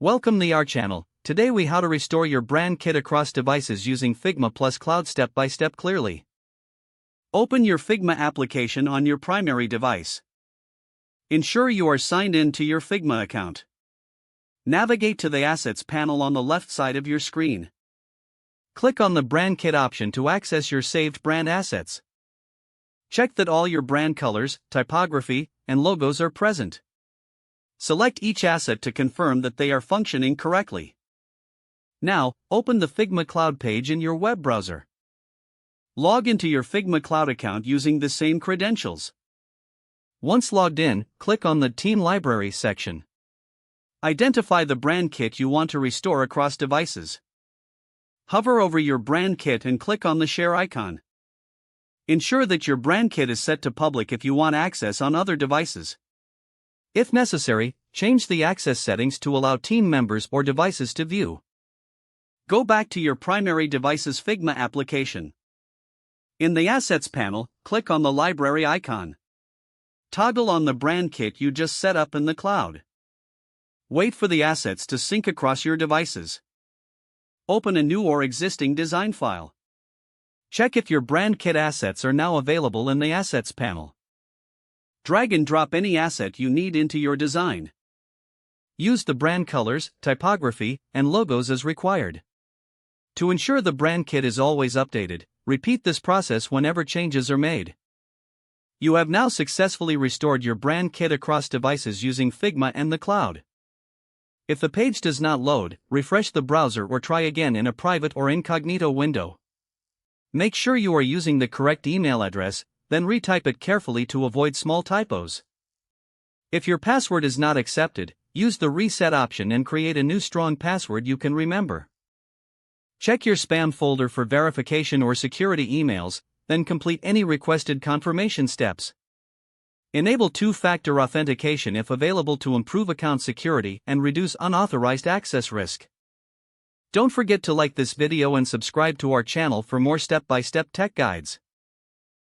Welcome to our channel. Today we how to restore your brand kit across devices using Figma plus Cloud step by step clearly. Open your Figma application on your primary device. Ensure you are signed in to your Figma account. Navigate to the Assets panel on the left side of your screen. Click on the Brand Kit option to access your saved brand assets. Check that all your brand colors, typography, and logos are present. Select each asset to confirm that they are functioning correctly. Now, open the Figma Cloud page in your web browser. Log into your Figma Cloud account using the same credentials. Once logged in, click on the Team Library section. Identify the brand kit you want to restore across devices. Hover over your brand kit and click on the Share icon. Ensure that your brand kit is set to public if you want access on other devices. If necessary, change the access settings to allow team members or devices to view. Go back to your primary device's Figma application. In the Assets panel, click on the Library icon. Toggle on the brand kit you just set up in the cloud. Wait for the assets to sync across your devices. Open a new or existing design file. Check if your brand kit assets are now available in the Assets panel. Drag and drop any asset you need into your design. Use the brand colors, typography, and logos as required. To ensure the brand kit is always updated, repeat this process whenever changes are made. You have now successfully restored your brand kit across devices using Figma and the cloud. If the page does not load, refresh the browser or try again in a private or incognito window. Make sure you are using the correct email address, then retype it carefully to avoid small typos. If your password is not accepted, use the reset option and create a new strong password you can remember. Check your spam folder for verification or security emails, then complete any requested confirmation steps. Enable two-factor authentication if available to improve account security and reduce unauthorized access risk. Don't forget to like this video and subscribe to our channel for more step-by-step tech guides.